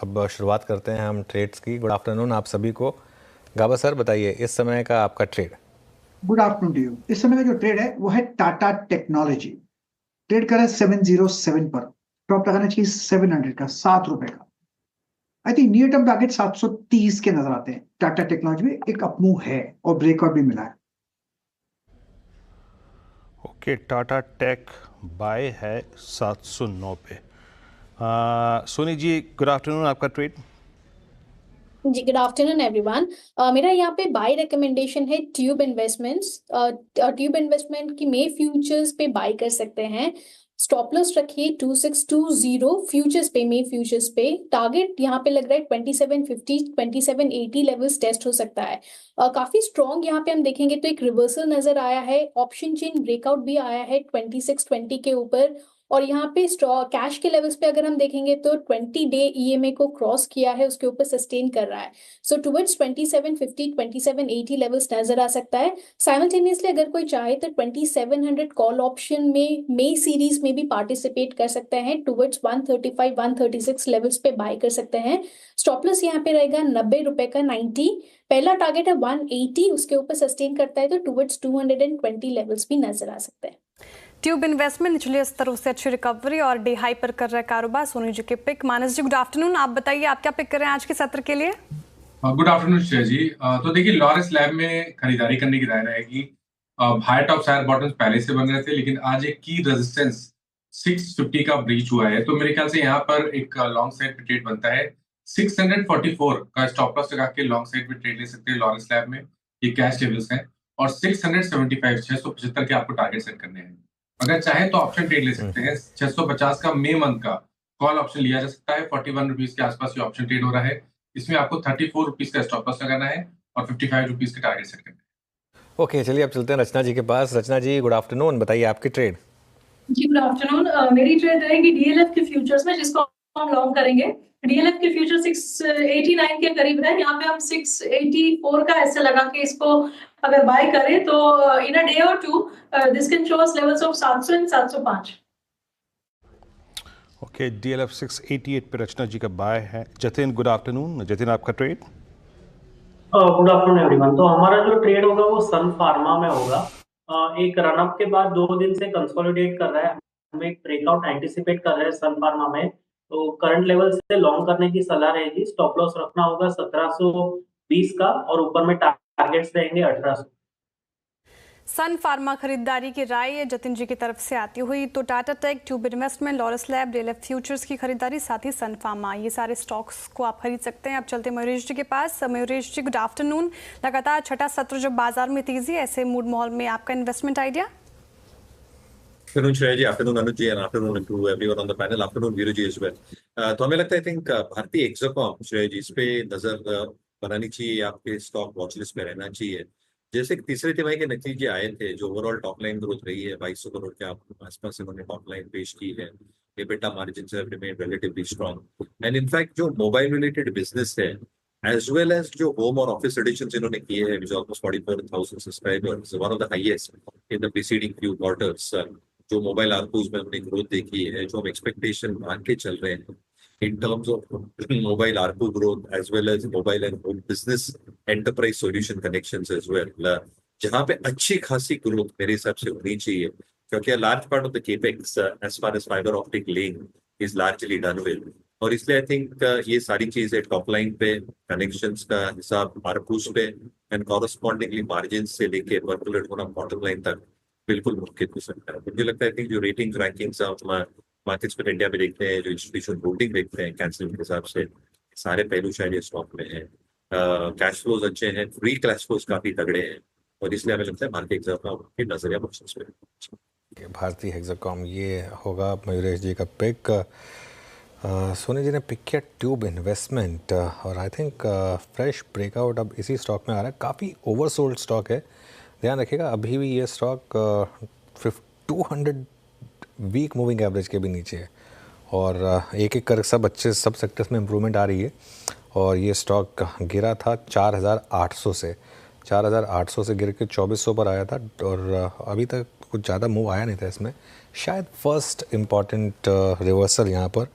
अब शुरुआत करते हैं हम ट्रेड्स की। गुड आफ्टरनून आप सभी को। गाबा सर बताइए इस समय का आपका trade. Good afternoon to you. इस समय का जो ट्रेड है वो है टाटा टेक्नोलॉजी। ट्रेड कर रहा है 707 पर। टॉप लगाना चाहिए 700 का, ₹7 का। I think near term target 730 के नजर आते हैं। टाटा टेक्नोलॉजी में एक अपमूव है और ब्रेकआउट भी मिला है। ओके, टाटा टेक बाय है 709 पे। सोनी जी गुड आफ्टरनून, आपका ट्रेड। जी गुड आफ्टरनून एवरीवन। मेरा यहाँ पे बाय रिकमेंडेशन है ट्यूब इन्वेस्टमेंट्स। ट्यूब इन्वेस्टमेंट की मे फ्यूचर्स पे बाय कर सकते हैं। स्टॉप लॉस रखिए 2620 फ्यूचर्स पे, मे फ्यूचर्स पे। टारगेट यहाँ पे लग रहा है 2750 2780 लेवल्स टेस्ट हो सकता है। काफी स्ट्रॉन्ग यहाँ पे हम देखेंगे तो एक रिवर्सल नजर आया है। ऑप्शन चेन ब्रेकआउट भी आया है 2620 के ऊपर। और यहाँ पे कैश के लेवल्स पे अगर हम देखेंगे तो 20 डे ईएमए को क्रॉस किया है, उसके ऊपर सस्टेन कर रहा है। सो टुवर्ड्स 2750 2780 लेवल्स नजर आ सकता है। साइमल्टेनियसली अगर कोई चाहे तो 2700 कॉल ऑप्शन में मे सीरीज में भी पार्टिसिपेट कर सकते हैं। टुवर्ड्स 135 136 लेवल्स पे बाय कर सकते हैं। स्टॉप लॉस यहाँ पे रहेगा ₹90 का 90। पहला टारगेट है 180, उसके ऊपर सस्टेन करता है तो टुवर्ड्स 220 लेवल्स भी नजर आ सकते हैं। ट्यूब इन्वेस्टमेंट निचले स्तरों से अच्छी रिकवरी और डे हाई पर कर रहा है कारोबार। सोनी जी के पिक। मानस जी गुड आफ्टरनून, आप बताइए आप क्या पिक कर रहे हैं आज के सत्र के लिए। गुड आफ्टरनून श्रेया जी। तो देखिए, लॉरेंस लैब में खरीदारी करने की राय रहेगी। हाई टॉप हायर बॉटम्स पहले से बन रहे थे, लेकिन आज एक की रेजिस्टेंस 650 का ब्रीच हुआ है, तो मेरे ख्याल से यहाँ पर एक लॉन्ग साइड पे ट्रेड बनता है। 644 का स्टॉप लॉस लगा के लॉन्ग साइड पे ट्रेड ले सकते हैं लॉरेंस लैब में। ये कैश लेवल्स हैं और 675 675 के आपको टारगेट सेट करने हैं। अगर चाहे तो ऑप्शन ट्रेड ले सकते हैं। 650 का मे मंथ का कॉल ऑप्शन लिया जा सकता है। 41 रुपीज के आसपास ये ऑप्शन ट्रेड हो रहा है। इसमें आपको 34 रुपीज का स्टॉप लॉस लगाना है और 55 रुपीज का टारगेट सेट करना है। ओके चलिए अब चलते हैं रचना जी के पास। रचना जी गुड आफ्टरनून, बताइए आपकी ट्रेड। जी गुड आफ्टरनून। मेरी ट्रेड रहेगी डीएलएफ के फ्यूचर्स में, जिसको हम लॉन्ग करेंगे। डीएलएफ के फ्यूचर 689 के करीब है। यहाँ पे हम 684 का ऐसे लगा के इसको अगर बाय करें तो इन अ डे और to this can show us levels of 700 and 705। Okay, DLF 688 पे रचना जी का बाय है। Jatin good afternoon. जतिन आपका ट्रेड। Good afternoon everyone. तो हमारा जो ट्रेड होगा वो सन फार्मा में होगा। एक रनअप के बाद 2 दिन से कंसोलिडेट कर रहा है। हम एक ब्रेकआउट एंटिसिपेट कर रहे हैं सन फार्मा में, तो करंट लेवल से लॉन्ग करने की सलाह रहेगी। स्टॉप लॉस रखना होगा 1720 का और ऊपर में टारगेट्स रहेंगे 1800। सन फार्मा खरीदारी की राय जतिन जी की तरफ से आती हुई। तो Tata tech, tube investment, Laurus lab, DLF futures की खरीदारी, साथ ही सन फार्मा, ये सारे स्टॉक्स को आप खरीद सकते हैं। अब चलते मयूरेश जी के पास। मयूरेश जी गुड आफ्टरनून। लगातार छठा सत्र जब बाजार में तेजी, ऐसे मूड माहौल में आपका investment idea. Afternoon, Shreya ji. Afternoon, Anuj ji, and afternoon to everyone on the panel. Afternoon, Viru ji as well. तो हमें लगता है आई थिंक भारतीय एक्सोकॉम, श्रेया जी, इस पे नजर बनानी चाहिए। आपके स्टॉक वॉच लिस्ट में रहना चाहिए। जैसे कि तीसरे तिमाही के नतीजे आए थे, जो ओवरऑल टॉप लाइन ग्रोथ रही है 2200 करोड़ के आसपास इन्होंने टॉप लाइन पेश की है। EBITDA margin have remained relatively strong and in fact जो मोबाइल रिलेटेड बिजनेस है as well as जो होम और ऑफिस एडिशंस इन्होंने किए हैं, which is almost 44,000 subscribers, one of the highest in the preceding few quarters. जो मोबाइल आरपीयू में हमने ग्रोथ देखी है, जो हम एक्सपेक्टेशन मान के चल रहे हैं in terms of mobile ARPU growth as well as mobile and home business enterprise solution connections as well, जहां पे अच्छी खासी ग्रोथ मेरे हिसाब से होनी चाहिए, क्योंकि large part of the capex as far as fibre optic laying is largely done with. और इसलिए आई थिंक ये सारी चीजें टॉप लाइन पे, कनेक्शंस का हिसाब आरपीयूज पे एंड कॉरस्पॉन्डिंगली मार्जिन से लेके पर्कुलेट होना बॉटम लाइन तक बिल्कुल मुमकिन हो सकता है। मुझे लगता है कि जो रेटिंग्स रैंकिंग्स आप मार्केट्स पर इंडिया में देखते हैं, जो इंस्टीट्यूशन होल्डिंग देखते हैं कैंसिल के हिसाब से, सारे पहलू शायद ये स्टॉक में है। कैश फ्लोज अच्छे हैं, फ्री कैश फ्लोज काफी तगड़े हैं और इसलिए हमें लगता है भारतीय एक्सोकॉम की नजरिया बॉक्सेस पे। भारतीय एक्सोकॉम ये होगा मयूरेश जी का पिक। सोनी जी ने पिक किया ट्यूब इन्वेस्टमेंट और आई थिंक फ्रेश ब्रेकआउट अब इसी स्टॉक में आ रहा है। काफ़ी ओवरसोल्ड स्टॉक है, ध्यान रखिएगा। अभी भी ये स्टॉक 200 वीक मूविंग एवरेज के भी नीचे है और एक एक कर सब सेक्टर्स में इम्प्रूवमेंट आ रही है। और ये स्टॉक गिरा था 4,800 से, 4,800 से गिर के 2,400 पर आया था और अभी तक कुछ ज़्यादा मूव आया नहीं था इसमें। शायद फर्स्ट इम्पॉर्टेंट रिवर्सल यहाँ पर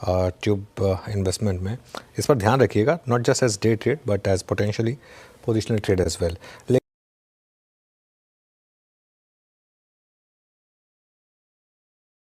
ट्यूब इन्वेस्टमेंट में। इस पर ध्यान रखिएगा, not just as day trade but as potentially positional trade as well.